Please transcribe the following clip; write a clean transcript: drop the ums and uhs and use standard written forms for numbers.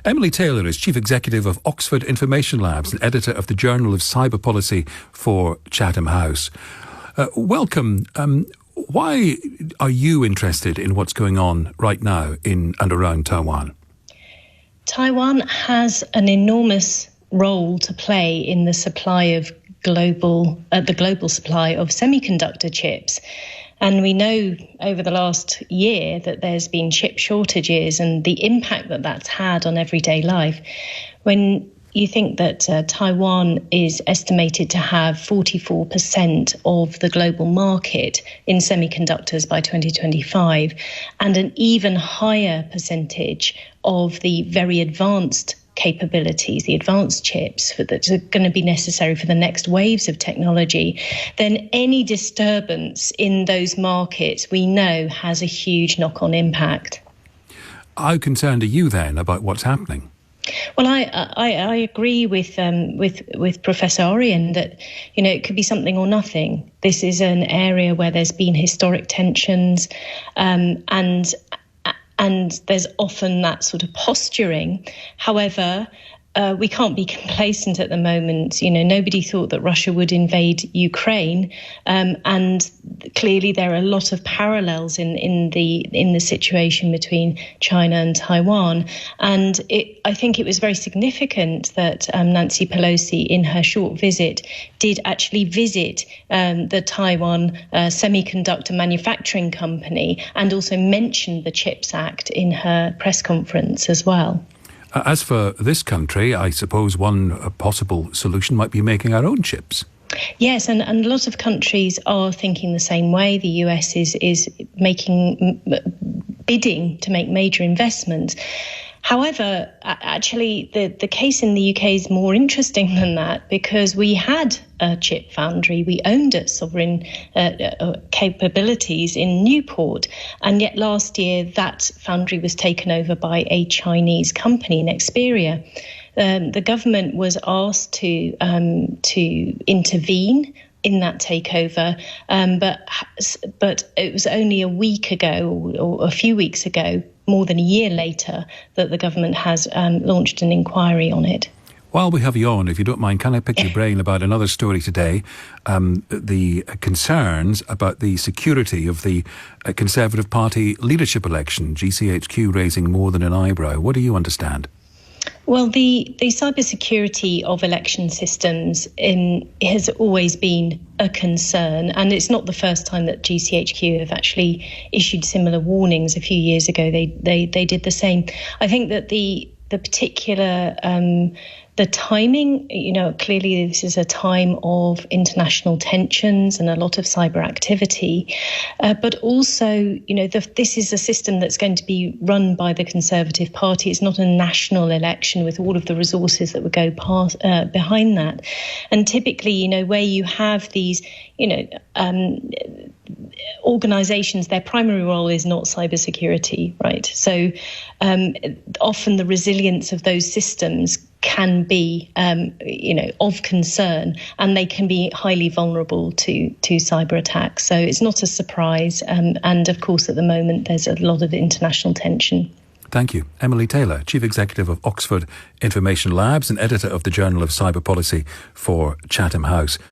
Emily Taylor is Chief Executive of Oxford Information Labs and Editor of the Journal of Cyber Policy for Chatham House. Welcome. Why are you interested in what's going on right now in and around Taiwan? Taiwan has an enormous role to play in the supply of the global supply of semiconductor chips. And we know over the last year that there's been chip shortages and the impact that that's had on everyday life. When you think that Taiwan is estimated to have 44% of the global market in semiconductors by 2025, and an even higher percentage of the very advanced capabilities, the advanced chips that are going to be necessary for the next waves of technology, then any disturbance in those markets we know has a huge knock-on impact. How concerned are you then about what's happening? Well, I agree with Professor Orion that, it could be something or nothing. This is an area where there's been historic tensions, and there's often that sort of posturing. However, we can't be complacent at the moment. Nobody thought that Russia would invade Ukraine, and clearly there are a lot of parallels in the situation between China and Taiwan. And I think it was very significant that Nancy Pelosi, in her short visit, did actually visit the Taiwan semiconductor manufacturing company and also mentioned the CHIPS Act in her press conference as well. As for this country, I suppose one possible solution might be making our own chips. Yes, and a lot of countries are thinking the same way. The US is bidding to make major investments. However, actually, the case in the UK is more interesting than that, because we had a chip foundry. We owned its sovereign capabilities in Newport. And yet last year, that foundry was taken over by a Chinese company, Nexperia. The government was asked to intervene in that takeover, but it was only a week ago or a few weeks ago, more than a year later, that the government has launched an inquiry on it. While we have you on, if you don't mind, can I pick your brain about another story today? The concerns about the security of the Conservative Party leadership election, GCHQ raising more than an eyebrow. What do you understand? Well, the cybersecurity of election systems has always been a concern, and it's not the first time that GCHQ have actually issued similar warnings. A few years ago, they did the same. I think that the particular the timing, clearly this is a time of international tensions and a lot of cyber activity, but also, this is a system that's going to be run by the Conservative Party. It's not a national election with all of the resources that would go behind that. And typically, where you have these, organisations, their primary role is not cybersecurity, right? So often the resilience of those systems can be, of concern, and they can be highly vulnerable to cyber attacks. So it's not a surprise. And of course, at the moment, there's a lot of international tension. Thank you. Emily Taylor, Chief Executive of Oxford Information Labs and Editor of the Journal of Cyber Policy for Chatham House.